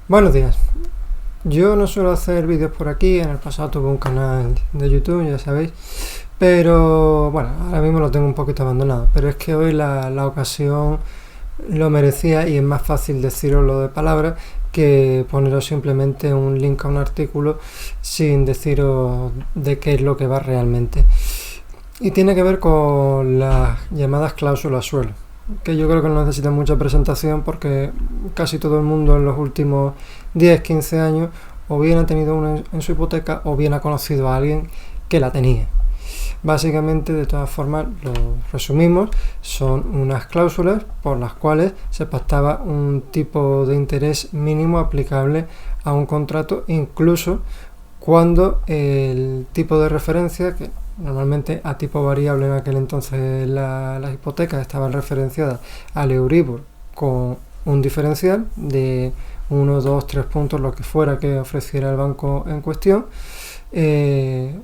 Buenos días. Yo no suelo hacer vídeos por aquí, en el pasado tuve un canal de YouTube, ya sabéis, pero bueno, ahora mismo lo tengo un poquito abandonado, pero es que hoy la ocasión lo merecía y es más fácil deciroslo de palabras que poneros simplemente un link a un artículo sin deciros de qué es lo que va realmente. Y tiene que ver con las llamadas cláusulas suelo, que yo creo que no necesita mucha presentación porque casi todo el mundo en los últimos 10-15 años o bien ha tenido una en su hipoteca o bien ha conocido a alguien que la tenía. Básicamente, de todas formas, lo resumimos, son unas cláusulas por las cuales se pactaba un tipo de interés mínimo aplicable a un contrato, incluso cuando el tipo de referencia, que normalmente a tipo variable en aquel entonces las hipotecas estaban referenciadas al Euribor con un diferencial de 1, 2, 3 puntos, lo que fuera que ofreciera el banco en cuestión,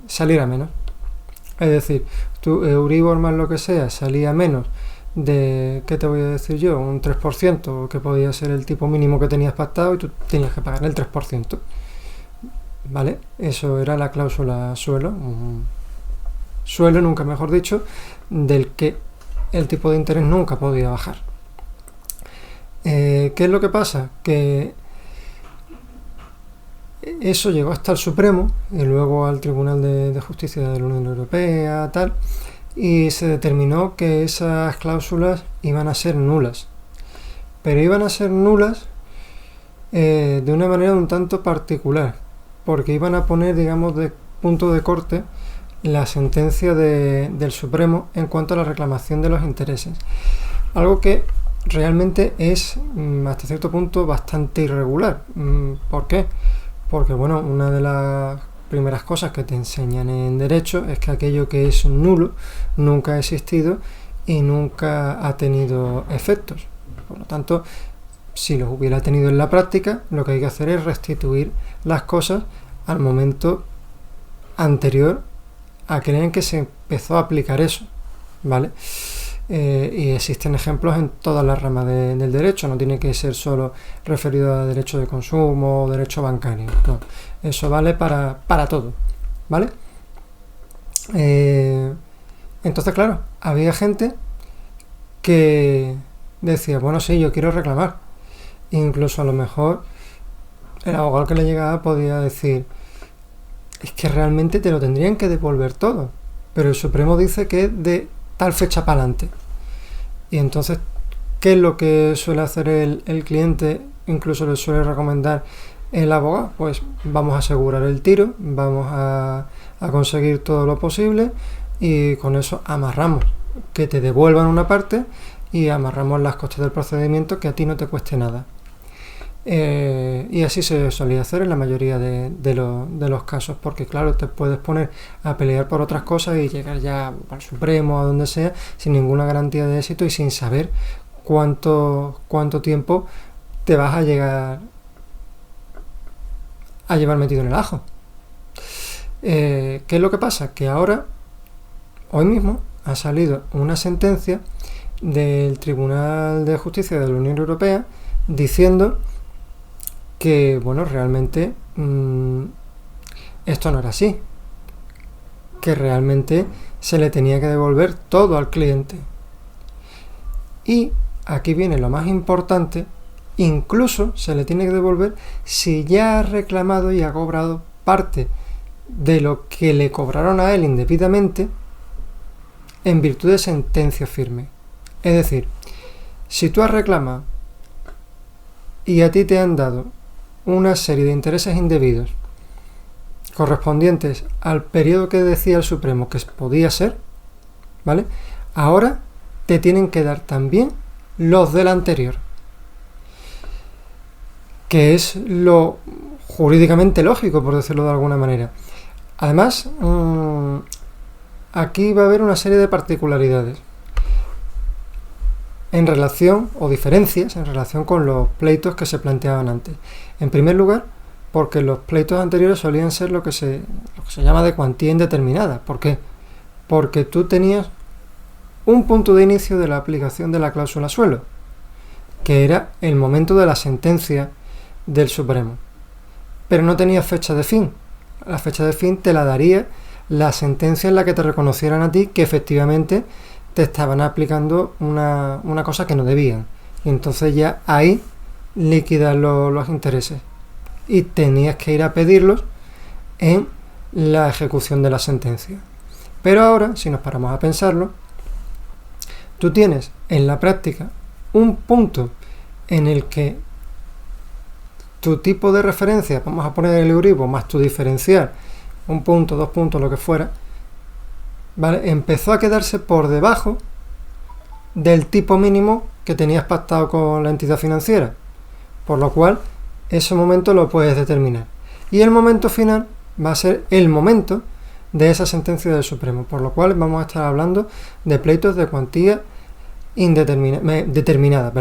saliera menos. Es decir, tu Euribor más lo que sea salía menos de, ¿qué te voy a decir yo? Un 3%, que podía ser el tipo mínimo que tenías pactado y tú tenías que pagar el 3%. ¿Vale? Eso era la cláusula suelo. Suelo, nunca mejor dicho, del que el tipo de interés nunca podía bajar. ¿Qué es lo que pasa? Que eso llegó hasta el Supremo y luego al Tribunal de Justicia de la Unión Europea, tal, y se determinó que esas cláusulas iban a ser nulas. Pero iban a ser nulas de una manera un tanto particular, porque iban a poner, digamos, de punto de corte la sentencia del Supremo en cuanto a la reclamación de los intereses. Algo que realmente es hasta cierto punto bastante irregular. ¿Por qué? Porque bueno, una de las primeras cosas que te enseñan en derecho es que aquello que es nulo nunca ha existido y nunca ha tenido efectos. Por lo tanto, si los hubiera tenido en la práctica, lo que hay que hacer es restituir las cosas al momento anterior a aquel en que se empezó a aplicar eso, ¿vale? Y existen ejemplos en todas las ramas del derecho, no tiene que ser solo referido a derecho de consumo o derecho bancario, no, eso vale para todo, ¿vale? Entonces, claro, había gente que decía, bueno, sí, yo quiero reclamar, incluso a lo mejor el abogado que le llegaba podía decir, es que realmente te lo tendrían que devolver todo, pero el Supremo dice que es de tal fecha para adelante. Y entonces, ¿qué es lo que suele hacer el cliente? Incluso le suele recomendar el abogado. Pues vamos a asegurar el tiro, vamos a conseguir todo lo posible y con eso amarramos que te devuelvan una parte y amarramos las costes del procedimiento que a ti no te cueste nada. Y así se solía hacer en la mayoría de los casos, porque claro, te puedes poner a pelear por otras cosas y llegar ya al Supremo, a donde sea, sin ninguna garantía de éxito y sin saber cuánto tiempo te vas a llegar a llevar metido en el ajo. ¿Qué es lo que pasa? Que ahora, hoy mismo, ha salido una sentencia del Tribunal de Justicia de la Unión Europea diciendo que, bueno, realmente esto no era así, que realmente se le tenía que devolver todo al cliente. Y aquí viene lo más importante, incluso se le tiene que devolver si ya ha reclamado y ha cobrado parte de lo que le cobraron a él indebidamente en virtud de sentencia firme. Es decir, si tú has reclamado y a ti te han dado una serie de intereses indebidos correspondientes al periodo que decía el Supremo que podía ser, ¿vale? Ahora te tienen que dar también los del anterior, que es lo jurídicamente lógico, por decirlo de alguna manera. Además, aquí va a haber una serie de particularidades en relación, o diferencias en relación con los pleitos que se planteaban antes. En primer lugar, porque los pleitos anteriores solían ser lo que se llama de cuantía indeterminada. ¿Por qué? Porque tú tenías un punto de inicio de la aplicación de la cláusula suelo, que era el momento de la sentencia del Supremo, pero no tenía fecha de fin. La fecha de fin te la daría la sentencia en la que te reconocieran a ti que efectivamente te estaban aplicando una cosa que no debían. Y entonces ya ahí liquidas los intereses. Y tenías que ir a pedirlos en la ejecución de la sentencia. Pero ahora, si nos paramos a pensarlo, tú tienes en la práctica un punto en el que tu tipo de referencia, vamos a poner el Euribor más tu diferencial, un punto, 2 puntos, lo que fuera, ¿vale? Empezó a quedarse por debajo del tipo mínimo que tenías pactado con la entidad financiera, por lo cual ese momento lo puedes determinar. Y el momento final va a ser el momento de esa sentencia del Supremo, por lo cual vamos a estar hablando de pleitos de cuantía determinada.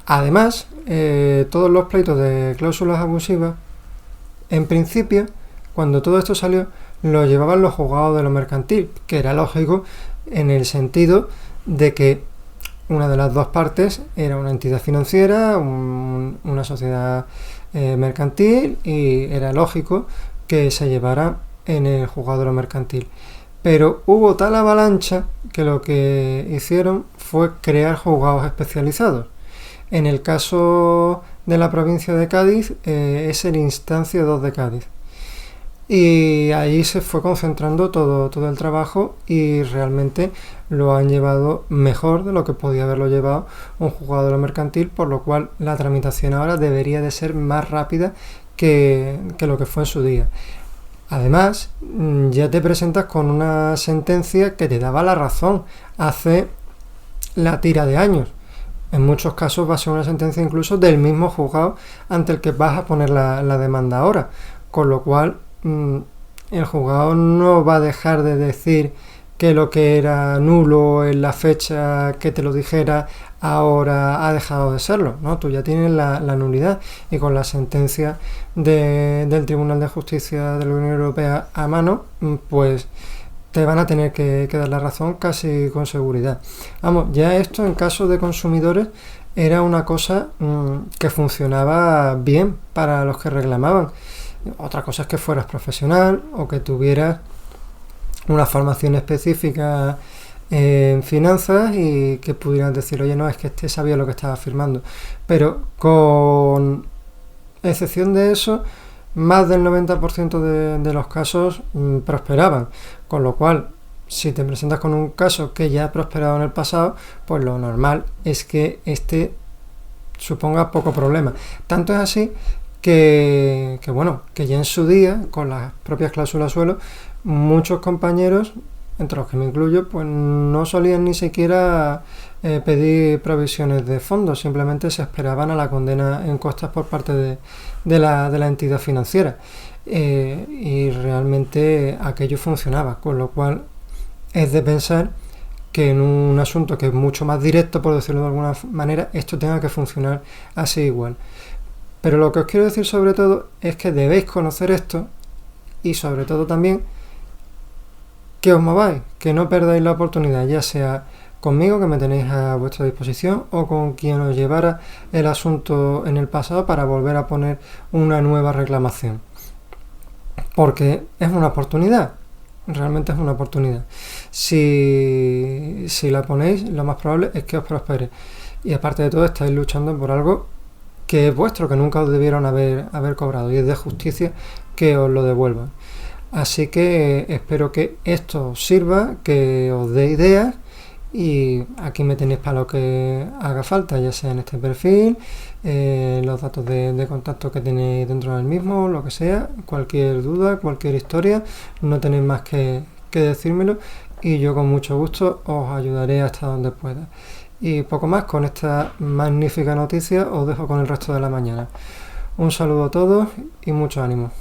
Además, todos los pleitos de cláusulas abusivas, en principio, cuando todo esto salió, lo llevaban los juzgados de lo mercantil, que era lógico en el sentido de que una de las dos partes era una entidad financiera, una sociedad mercantil, y era lógico que se llevara en el juzgado de lo mercantil. Pero hubo tal avalancha que lo que hicieron fue crear juzgados especializados. En el caso de la provincia de Cádiz es el Instancia 2 de Cádiz. Y ahí se fue concentrando todo el trabajo y realmente lo han llevado mejor de lo que podía haberlo llevado un juzgado de lo mercantil, por lo cual la tramitación ahora debería de ser más rápida que lo que fue en su día. Además, ya te presentas con una sentencia que te daba la razón hace la tira de años. En muchos casos va a ser una sentencia incluso del mismo juzgado ante el que vas a poner la demanda ahora, con lo cual el juzgado no va a dejar de decir que lo que era nulo en la fecha que te lo dijera ahora ha dejado de serlo, ¿no? Tú ya tienes la nulidad, y con la sentencia del Tribunal de Justicia de la Unión Europea a mano, pues te van a tener que dar la razón casi con seguridad. Vamos, ya esto en caso de consumidores era una cosa que funcionaba bien para los que reclamaban. Otra cosa es que fueras profesional o que tuvieras una formación específica en finanzas y que pudieras decir, oye, no, es que este sabía lo que estaba firmando. Pero con excepción de eso, más del 90% de los casos prosperaban, con lo cual si te presentas con un caso que ya ha prosperado en el pasado, pues lo normal es que este suponga poco problema. Tanto es así que ya en su día, con las propias cláusulas suelo, muchos compañeros, entre los que me incluyo, pues no solían ni siquiera pedir provisiones de fondos, simplemente se esperaban a la condena en costas por parte de la entidad financiera, y realmente aquello funcionaba, con lo cual es de pensar que en un asunto que es mucho más directo, por decirlo de alguna manera, esto tenga que funcionar así igual. Pero lo que os quiero decir sobre todo es que debéis conocer esto, y sobre todo también que os mováis, que no perdáis la oportunidad, ya sea conmigo, que me tenéis a vuestra disposición, o con quien os llevara el asunto en el pasado para volver a poner una nueva reclamación. Porque es una oportunidad, realmente es una oportunidad. Si la ponéis, lo más probable es que os prospere. Y aparte de todo, estáis luchando por algo que es vuestro, que nunca os debieron haber cobrado, y es de justicia que os lo devuelvan. Así que espero que esto os sirva, que os dé ideas, y aquí me tenéis para lo que haga falta, ya sea en este perfil, los datos de contacto que tenéis dentro del mismo, lo que sea, cualquier duda, cualquier historia, no tenéis más que decírmelo, y yo con mucho gusto os ayudaré hasta donde pueda. Y poco más, con esta magnífica noticia os dejo con el resto de la mañana. Un saludo a todos y mucho ánimo.